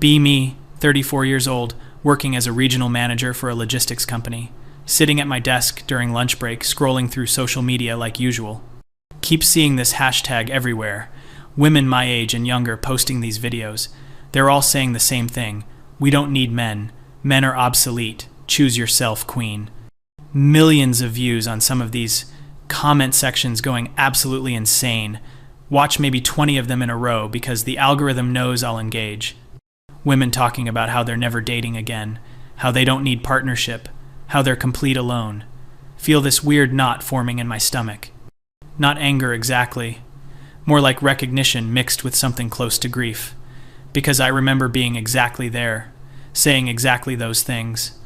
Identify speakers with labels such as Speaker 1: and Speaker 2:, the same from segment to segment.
Speaker 1: Be me, 34 years old, working as a regional manager for a logistics company, sitting at my desk during lunch break scrolling through social media like usual. Keep seeing this hashtag everywhere. Women my age and younger posting these videos. They're all saying the same thing. We don't need men. Men are obsolete. Choose yourself, queen. Millions of views on some of these comment sections going absolutely insane. Watch maybe 20 of them in a row because the algorithm knows I'll engage. Women talking about how they're never dating again, how they don't need partnership, how they're complete alone. Feel this weird knot forming in my stomach. Not anger exactly, more like recognition mixed with something close to grief. Because I remember being exactly there, saying exactly those things.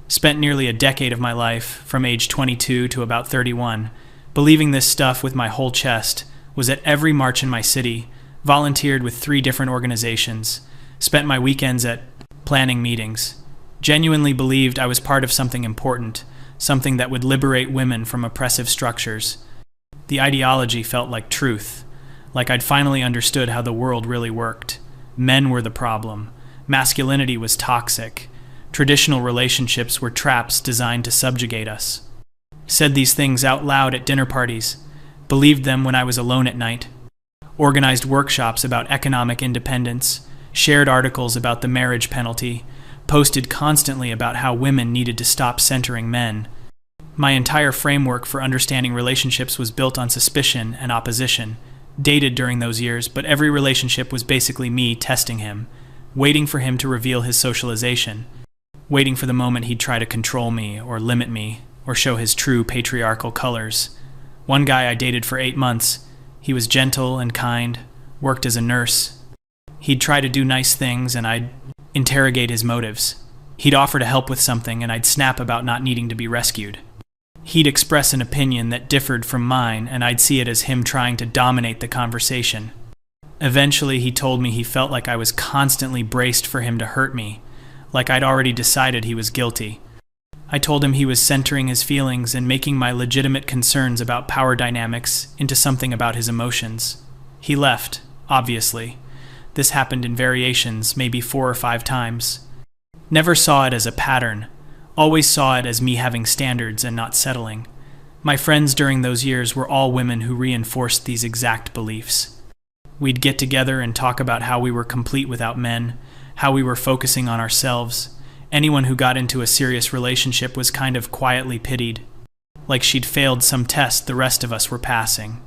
Speaker 1: Spent nearly a decade of my life, from age 22 to about 31, believing this stuff with my whole chest, was at every march in my city, volunteered with 3 different organizations, spent my weekends at planning meetings, genuinely believed I was part of something important, something that would liberate women from oppressive structures. The ideology felt like truth, like I'd finally understood how the world really worked. Men were the problem. Masculinity was toxic. Traditional relationships were traps designed to subjugate us. Said these things out loud at dinner parties, believed them when I was alone at night, organized workshops about economic independence, shared articles about the marriage penalty, posted constantly about how women needed to stop centering men. My entire framework for understanding relationships was built on suspicion and opposition. Dated during those years, but every relationship was basically me testing him, waiting for him to reveal his socialization, waiting for the moment he'd try to control me or limit me or show his true patriarchal colors. One guy I dated for 8 months, he was gentle and kind, worked as a nurse. He'd try to do nice things and I'd interrogate his motives. He'd offer to help with something and I'd snap about not needing to be rescued. He'd express an opinion that differed from mine and I'd see it as him trying to dominate the conversation. Eventually he told me he felt like I was constantly braced for him to hurt me, like I'd already decided he was guilty. I told him he was centering his feelings and making my legitimate concerns about power dynamics into something about his emotions. He left, obviously. This happened in variations, maybe 4 or 5 times. Never saw it as a pattern. Always saw it as me having standards and not settling. My friends during those years were all women who reinforced these exact beliefs. We'd get together and talk about how we were complete without men, how we were focusing on ourselves. Anyone who got into a serious relationship was kind of quietly pitied, like she'd failed some test the rest of us were passing.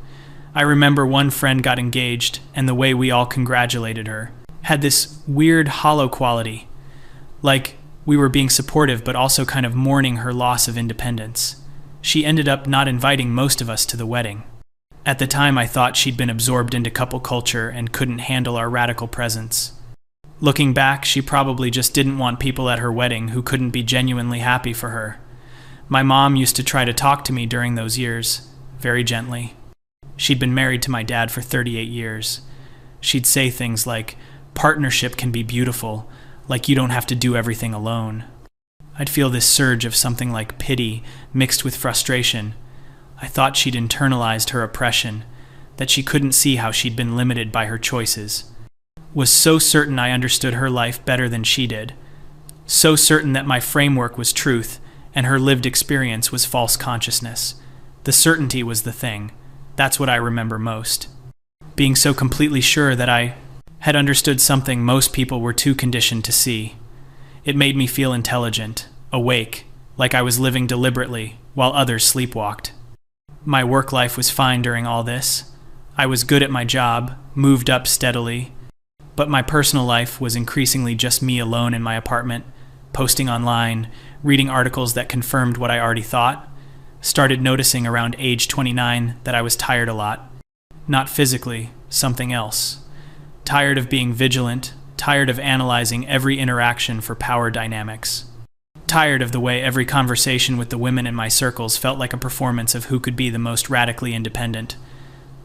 Speaker 1: I remember one friend got engaged, and the way we all congratulated her had this weird hollow quality, like we were being supportive but also kind of mourning her loss of independence. She ended up not inviting most of us to the wedding. At the time I thought she'd been absorbed into couple culture and couldn't handle our radical presence. Looking back, she probably just didn't want people at her wedding who couldn't be genuinely happy for her. My mom used to try to talk to me during those years, very gently. She'd been married to my dad for 38 years. She'd say things like, "Partnership can be beautiful, like you don't have to do everything alone." I'd feel this surge of something like pity mixed with frustration. I thought she'd internalized her oppression, that she couldn't see how she'd been limited by her choices. Was so certain I understood her life better than she did. So certain that my framework was truth and her lived experience was false consciousness. The certainty was the thing. That's what I remember most. Being so completely sure that I had understood something most people were too conditioned to see. It made me feel intelligent, awake, like I was living deliberately, while others sleepwalked. My work life was fine during all this. I was good at my job, moved up steadily, but my personal life was increasingly just me alone in my apartment, posting online, reading articles that confirmed what I already thought. Started noticing around age 29 that I was tired a lot. Not physically, something else. Tired of being vigilant, tired of analyzing every interaction for power dynamics. Tired of the way every conversation with the women in my circles felt like a performance of who could be the most radically independent.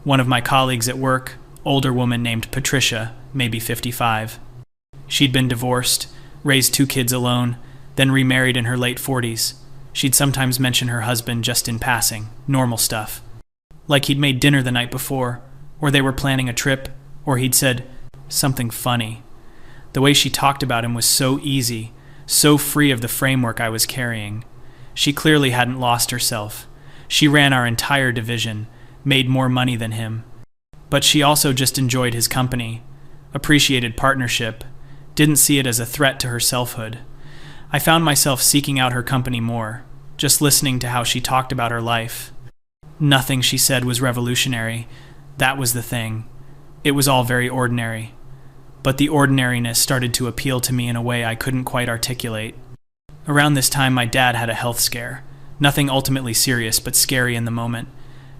Speaker 1: One of my colleagues at work, older woman named Patricia, maybe 55. She'd been divorced, raised 2 kids alone, then remarried in her late 40s. She'd sometimes mention her husband just in passing, normal stuff. Like he'd made dinner the night before, or they were planning a trip, or he'd said something funny. The way she talked about him was so easy, so free of the framework I was carrying. She clearly hadn't lost herself. She ran our entire division, made more money than him. But she also just enjoyed his company, appreciated partnership, didn't see it as a threat to her selfhood. I found myself seeking out her company more, just listening to how she talked about her life. Nothing she said was revolutionary. That was the thing. It was all very ordinary. But the ordinariness started to appeal to me in a way I couldn't quite articulate. Around this time, my dad had a health scare. Nothing ultimately serious, but scary in the moment.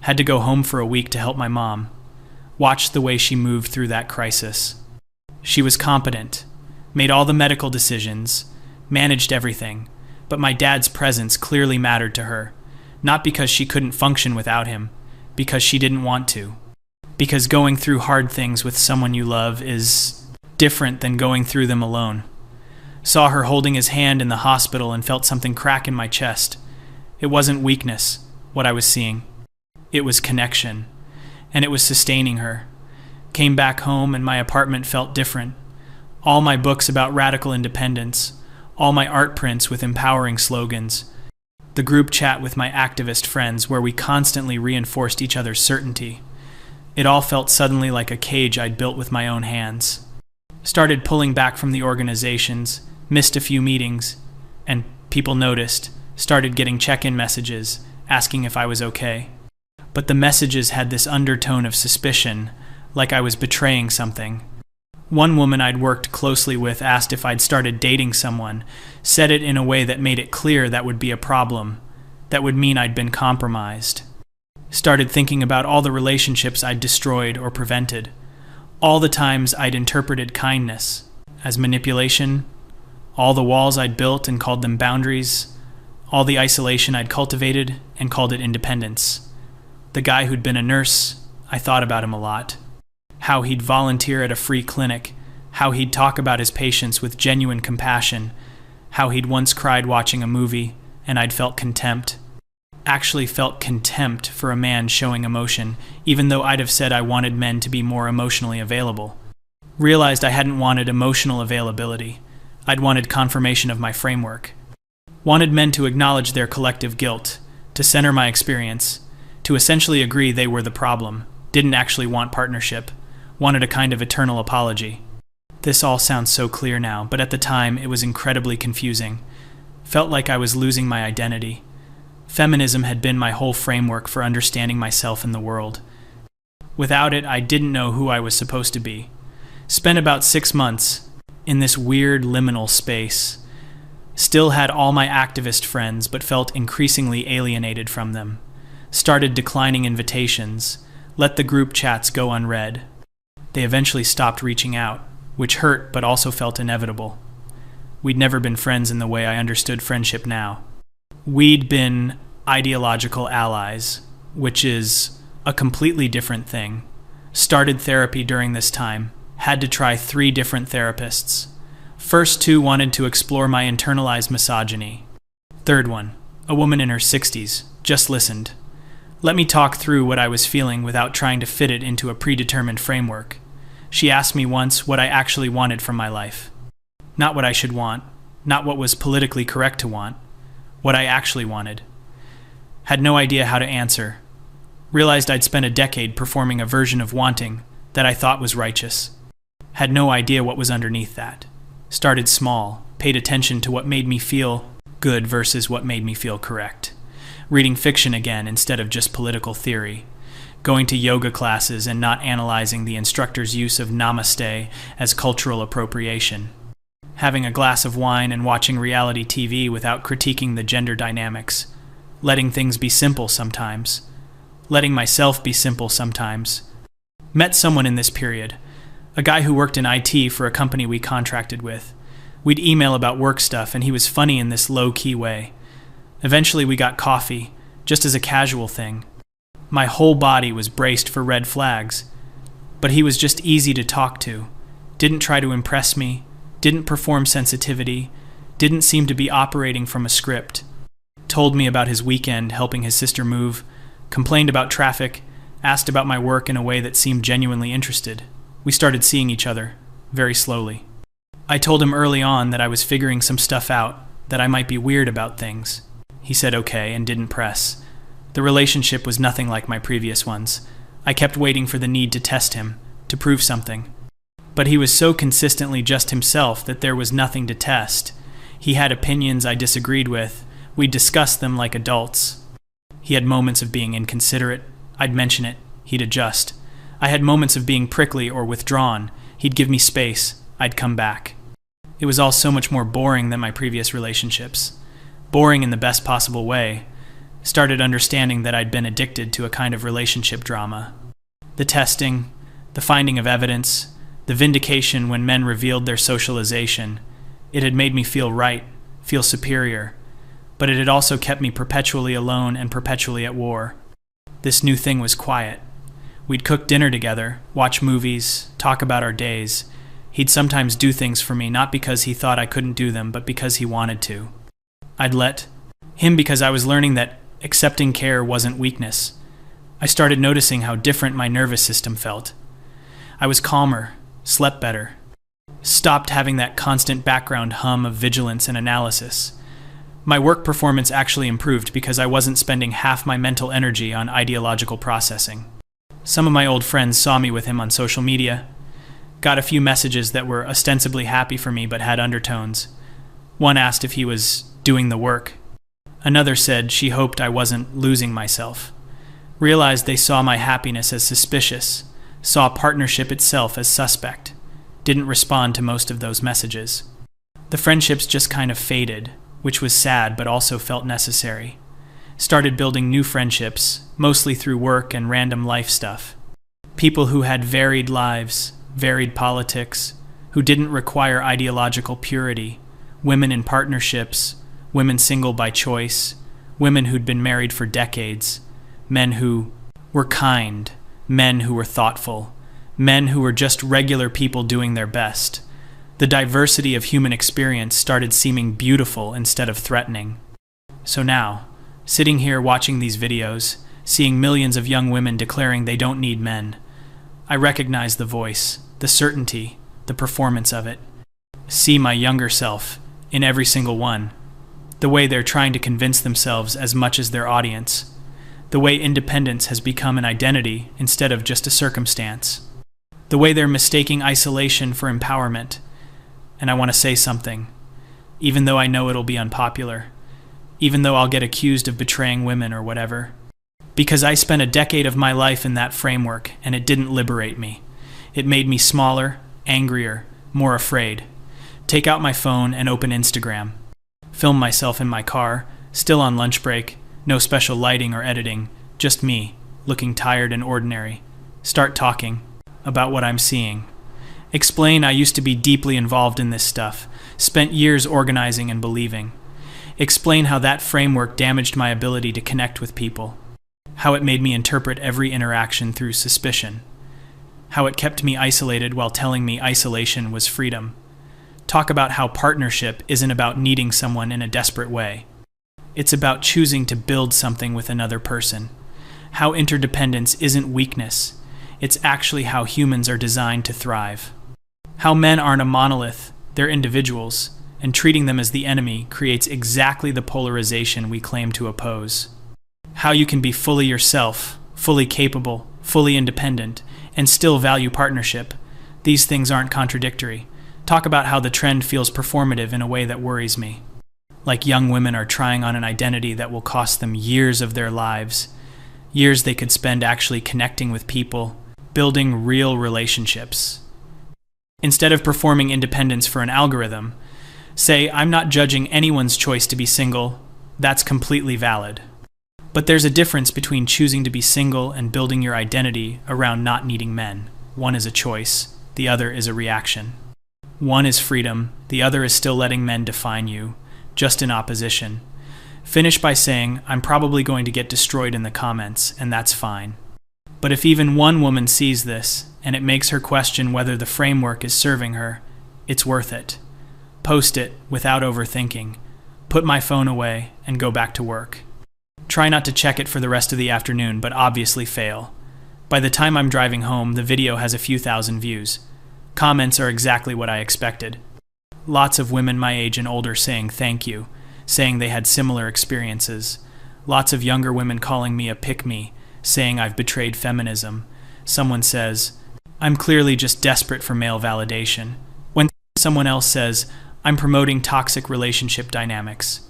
Speaker 1: Had to go home for a week to help my mom. Watched the way she moved through that crisis. She was competent, made all the medical decisions, managed everything, but my dad's presence clearly mattered to her. Not because she couldn't function without him, because she didn't want to. Because going through hard things with someone you love is different than going through them alone. Saw her holding his hand in the hospital and felt something crack in my chest. It wasn't weakness, what I was seeing. It was connection, and it was sustaining her. Came back home and my apartment felt different. All my books about radical independence, all my art prints with empowering slogans, the group chat with my activist friends where we constantly reinforced each other's certainty. It all felt suddenly like a cage I'd built with my own hands. Started pulling back from the organizations, missed a few meetings, and people noticed, started getting check-in messages, asking if I was okay. But the messages had this undertone of suspicion, like I was betraying something. One woman I'd worked closely with asked if I'd started dating someone, said it in a way that made it clear that would be a problem, that would mean I'd been compromised. Started thinking about all the relationships I'd destroyed or prevented, all the times I'd interpreted kindness as manipulation, all the walls I'd built and called them boundaries, all the isolation I'd cultivated and called it independence. The guy who'd been a nurse, I thought about him a lot. How he'd volunteer at a free clinic, how he'd talk about his patients with genuine compassion, how he'd once cried watching a movie, and I'd felt contempt. Actually felt contempt for a man showing emotion, even though I'd have said I wanted men to be more emotionally available. Realized I hadn't wanted emotional availability. I'd wanted confirmation of my framework. Wanted men to acknowledge their collective guilt, to center my experience, to essentially agree they were the problem, didn't actually want partnership, wanted a kind of eternal apology. This all sounds so clear now, but at the time it was incredibly confusing. Felt like I was losing my identity. Feminism had been my whole framework for understanding myself in the world. Without it, I didn't know who I was supposed to be. Spent about 6 months in this weird liminal space. Still had all my activist friends, but felt increasingly alienated from them. Started declining invitations, let the group chats go unread. They eventually stopped reaching out, which hurt but also felt inevitable. We'd never been friends in the way I understood friendship now. We'd been ideological allies, which is a completely different thing. Started therapy during this time, had to try 3 different therapists. First 2 wanted to explore my internalized misogyny. Third one, a woman in her 60s, just listened. Let me talk through what I was feeling without trying to fit it into a predetermined framework. She asked me once what I actually wanted from my life. Not what I should want, not what was politically correct to want, what I actually wanted. Had no idea how to answer. Realized I'd spent a decade performing a version of wanting that I thought was righteous. Had no idea what was underneath that. Started small, paid attention to what made me feel good versus what made me feel correct. Reading fiction again instead of just political theory. Going to yoga classes and not analyzing the instructor's use of namaste as cultural appropriation. Having a glass of wine and watching reality TV without critiquing the gender dynamics. Letting things be simple sometimes. Letting myself be simple sometimes. Met someone in this period. A guy who worked in IT for a company we contracted with. We'd email about work stuff and he was funny in this low-key way. Eventually we got coffee, just as a casual thing. My whole body was braced for red flags. But he was just easy to talk to. Didn't try to impress me. Didn't perform sensitivity. Didn't seem to be operating from a script. Told me about his weekend helping his sister move. Complained about traffic. Asked about my work in a way that seemed genuinely interested. We started seeing each other, very slowly. I told him early on that I was figuring some stuff out, that I might be weird about things. He said okay and didn't press. The relationship was nothing like my previous ones. I kept waiting for the need to test him, to prove something. But he was so consistently just himself that there was nothing to test. He had opinions I disagreed with. We discussed them like adults. He had moments of being inconsiderate. I'd mention it. He'd adjust. I had moments of being prickly or withdrawn. He'd give me space. I'd come back. It was all so much more boring than my previous relationships. Boring in the best possible way. Started understanding that I'd been addicted to a kind of relationship drama. The testing, the finding of evidence, the vindication when men revealed their socialization. It had made me feel right, feel superior. But it had also kept me perpetually alone and perpetually at war. This new thing was quiet. We'd cook dinner together, watch movies, talk about our days. He'd sometimes do things for me not because he thought I couldn't do them, but because he wanted to. I'd let him because I was learning that accepting care wasn't weakness. I started noticing how different my nervous system felt. I was calmer, slept better, stopped having that constant background hum of vigilance and analysis. My work performance actually improved because I wasn't spending half my mental energy on ideological processing. Some of my old friends saw me with him on social media, got a few messages that were ostensibly happy for me but had undertones. One asked if he was doing the work. Another said she hoped I wasn't losing myself. Realized they saw my happiness as suspicious, saw partnership itself as suspect. Didn't respond to most of those messages. The friendships just kind of faded, which was sad but also felt necessary. Started building new friendships, mostly through work and random life stuff. People who had varied lives, varied politics, who didn't require ideological purity, women in partnerships, women single by choice, women who'd been married for decades, men who were kind, men who were thoughtful, men who were just regular people doing their best. The diversity of human experience started seeming beautiful instead of threatening. So now, sitting here watching these videos, seeing millions of young women declaring they don't need men, I recognize the voice, the certainty, the performance of it. See my younger self in every single one. The way they're trying to convince themselves as much as their audience. The way independence has become an identity instead of just a circumstance. The way they're mistaking isolation for empowerment. And I want to say something, even though I know it'll be unpopular, even though I'll get accused of betraying women or whatever. Because I spent a decade of my life in that framework, and it didn't liberate me. It made me smaller, angrier, more afraid. Take out my phone and open Instagram. Film myself in my car, still on lunch break, no special lighting or editing, just me, looking tired and ordinary. Start talking about what I'm seeing. Explain I used to be deeply involved in this stuff, spent years organizing and believing. Explain how that framework damaged my ability to connect with people. How it made me interpret every interaction through suspicion. How it kept me isolated while telling me isolation was freedom. Talk about how partnership isn't about needing someone in a desperate way. It's about choosing to build something with another person. How interdependence isn't weakness. It's actually how humans are designed to thrive. How men aren't a monolith, they're individuals, and treating them as the enemy creates exactly the polarization we claim to oppose. How you can be fully yourself, fully capable, fully independent, and still value partnership. These things aren't contradictory. Talk about how the trend feels performative in a way that worries me. Like young women are trying on an identity that will cost them years of their lives. Years they could spend actually connecting with people, building real relationships. Instead of performing independence for an algorithm, say, I'm not judging anyone's choice to be single. That's completely valid. But there's a difference between choosing to be single and building your identity around not needing men. One is a choice, the other is a reaction. One is freedom, the other is still letting men define you, just in opposition. Finish by saying, I'm probably going to get destroyed in the comments, and that's fine. But if even one woman sees this, and it makes her question whether the framework is serving her, it's worth it. Post it without overthinking. Put my phone away and go back to work. Try not to check it for the rest of the afternoon, but obviously fail. By the time I'm driving home, the video has a few thousand views. Comments are exactly what I expected. Lots of women my age and older saying thank you, saying they had similar experiences. Lots of younger women calling me a pick-me, saying I've betrayed feminism. Someone says, I'm clearly just desperate for male validation. When someone else says, I'm promoting toxic relationship dynamics.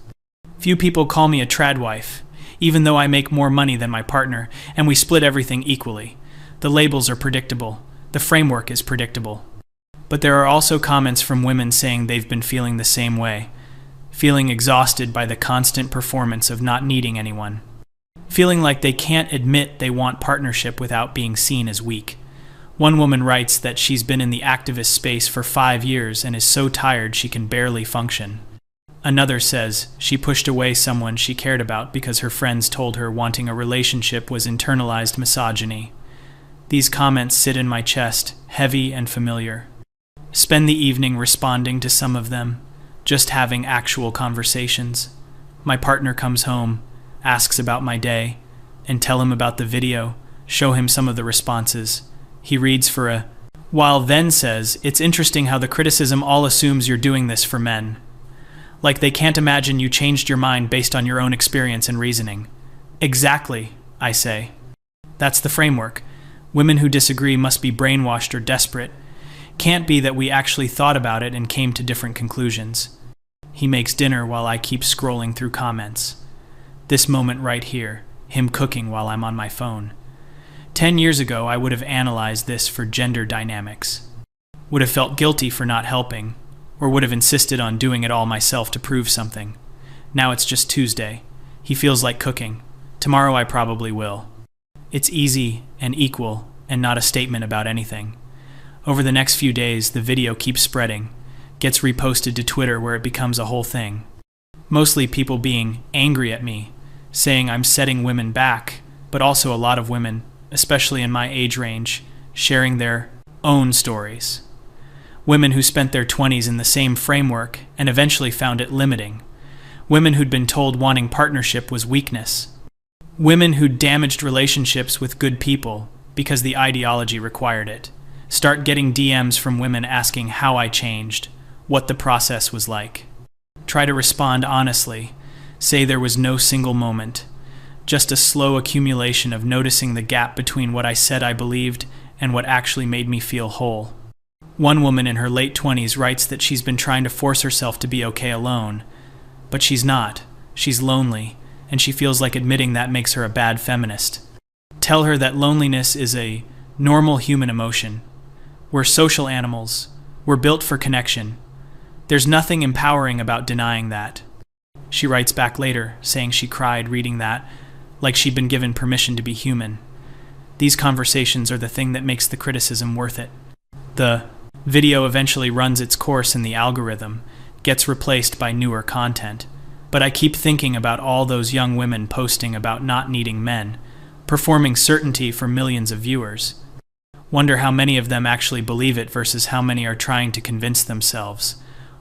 Speaker 1: Few people call me a trad wife, even though I make more money than my partner, and we split everything equally. The labels are predictable. The framework is predictable. But there are also comments from women saying they've been feeling the same way, feeling exhausted by the constant performance of not needing anyone, feeling like they can't admit they want partnership without being seen as weak. One woman writes that she's been in the activist space for 5 years and is so tired she can barely function. Another says she pushed away someone she cared about because her friends told her wanting a relationship was internalized misogyny. These comments sit in my chest, heavy and familiar. Spend the evening responding to some of them, just having actual conversations. My partner comes home, asks about my day, and tell him about the video, show him some of the responses. He reads for a while, then says, it's interesting how the criticism all assumes you're doing this for men. Like they can't imagine you changed your mind based on your own experience and reasoning. Exactly, I say. That's the framework. Women who disagree must be brainwashed or desperate. Can't be that we actually thought about it and came to different conclusions. He makes dinner while I keep scrolling through comments. This moment right here, him cooking while I'm on my phone. 10 years ago, I would have analyzed this for gender dynamics. Would have felt guilty for not helping, or would have insisted on doing it all myself to prove something. Now it's just Tuesday. He feels like cooking. Tomorrow I probably will. It's easy and equal and not a statement about anything. Over the next few days, the video keeps spreading, gets reposted to Twitter where it becomes a whole thing. Mostly people being angry at me, saying I'm setting women back, but also a lot of women, especially in my age range, sharing their own stories. Women who spent their 20s in the same framework and eventually found it limiting. Women who'd been told wanting partnership was weakness. Women who'd damaged relationships with good people because the ideology required it. Start getting DMs from women asking how I changed, what the process was like. Try to respond honestly. Say there was no single moment. Just a slow accumulation of noticing the gap between what I said I believed and what actually made me feel whole. One woman in her late 20s writes that she's been trying to force herself to be okay alone. But she's not. She's lonely, and she feels like admitting that makes her a bad feminist. Tell her that loneliness is a normal human emotion. We're social animals. We're built for connection. There's nothing empowering about denying that. She writes back later, saying she cried reading that, like she'd been given permission to be human. These conversations are the thing that makes the criticism worth it. The video eventually runs its course in the algorithm, gets replaced by newer content. But I keep thinking about all those young women posting about not needing men, performing certainty for millions of viewers. Wonder how many of them actually believe it versus how many are trying to convince themselves.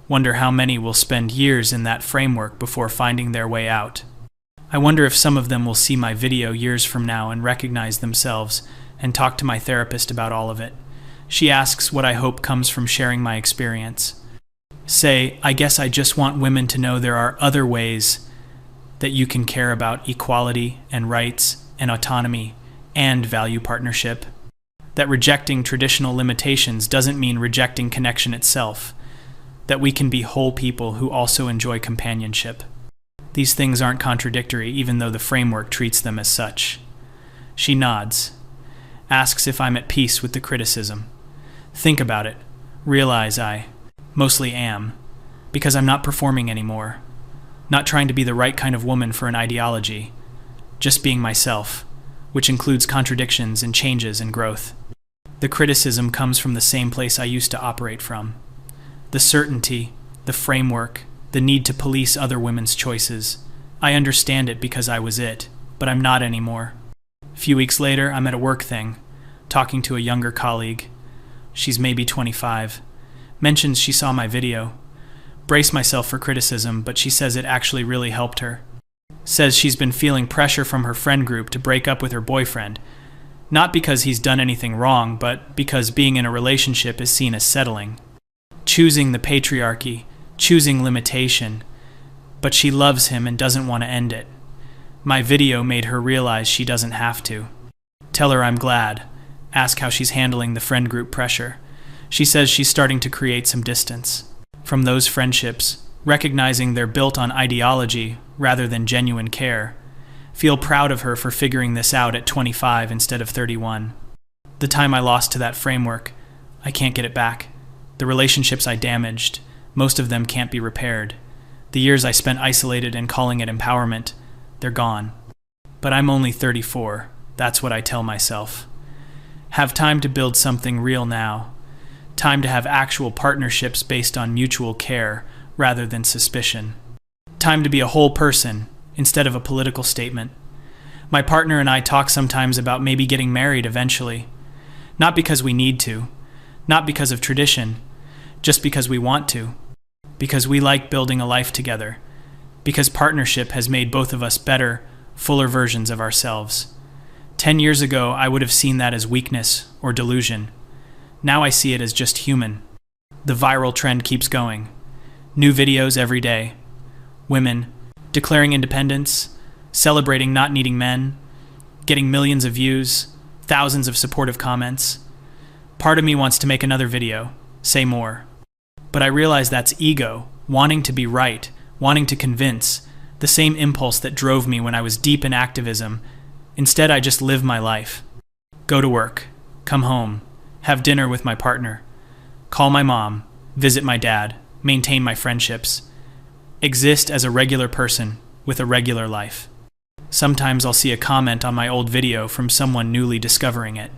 Speaker 1: Wonder how many will spend years in that framework before finding their way out. I wonder if some of them will see my video years from now and recognize themselves and talk to my therapist about all of it. She asks what I hope comes from sharing my experience. Say, I guess I just want women to know there are other ways that you can care about equality and rights and autonomy and value partnership. That rejecting traditional limitations doesn't mean rejecting connection itself. That we can be whole people who also enjoy companionship. These things aren't contradictory even though the framework treats them as such. She nods, asks if I'm at peace with the criticism. Think about it. Realize I mostly am, because I'm not performing anymore. Not trying to be the right kind of woman for an ideology. Just being myself, which includes contradictions and changes and growth. The criticism comes from the same place I used to operate from. The certainty, the framework, the need to police other women's choices. I understand it because I was it, but I'm not anymore. A few weeks later, I'm at a work thing, talking to a younger colleague. She's maybe 25. Mentions she saw my video. Brace myself for criticism, but she says it actually really helped her. Says she's been feeling pressure from her friend group to break up with her boyfriend. Not because he's done anything wrong, but because being in a relationship is seen as settling. choosing the patriarchy, choosing limitation, but she loves him and doesn't want to end it. My video made her realize she doesn't have to. Tell her I'm glad. Ask how she's handling the friend group pressure. She says she's starting to create some distance from those friendships, recognizing they're built on ideology rather than genuine care. Feel proud of her for figuring this out at 25 instead of 31. The time I lost to that framework, I can't get it back. The relationships I damaged, most of them can't be repaired. The years I spent isolated and calling it empowerment, they're gone. But I'm only 34, that's what I tell myself. Have time to build something real now. Time to have actual partnerships based on mutual care rather than suspicion. Time to be a whole person instead of a political statement. My partner and I talk sometimes about maybe getting married eventually. Not because we need to, not because of tradition, just because we want to. Because we like building a life together. Because partnership has made both of us better, fuller versions of ourselves. 10 years ago, I would have seen that as weakness or delusion. Now I see it as just human. The viral trend keeps going. New videos every day. Women declaring independence, celebrating not needing men, getting millions of views, thousands of supportive comments. Part of me wants to make another video, say more. But I realize that's ego, wanting to be right, wanting to convince, the same impulse that drove me when I was deep in activism. Instead, I just live my life. Go to work, come home, have dinner with my partner, call my mom, visit my dad, maintain my friendships, exist as a regular person with a regular life. Sometimes I'll see a comment on my old video from someone newly discovering it,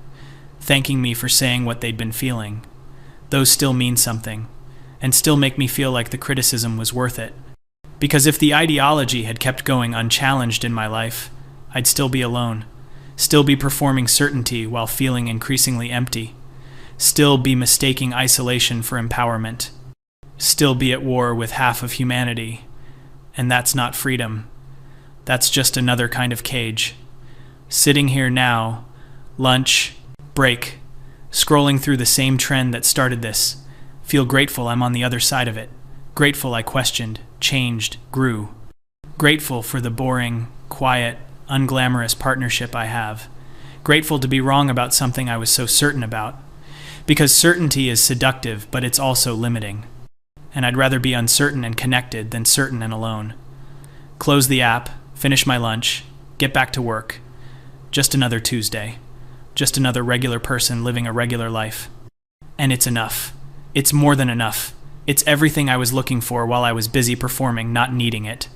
Speaker 1: thanking me for saying what they'd been feeling. Those still mean something, and still make me feel like the criticism was worth it. Because if the ideology had kept going unchallenged in my life, I'd still be alone, still be performing certainty while feeling increasingly empty, still be mistaking isolation for empowerment, still be at war with half of humanity. And that's not freedom. That's just another kind of cage. Sitting here now, lunch, break, scrolling through the same trend that started this, feel grateful I'm on the other side of it. Grateful I questioned, changed, grew. Grateful for the boring, quiet, unglamorous partnership I have. Grateful to be wrong about something I was so certain about. Because certainty is seductive, but it's also limiting. And I'd rather be uncertain and connected than certain and alone. Close the app, finish my lunch, get back to work. Just another Tuesday. Just another regular person living a regular life. And it's enough. It's more than enough. It's everything I was looking for while I was busy performing, not needing it.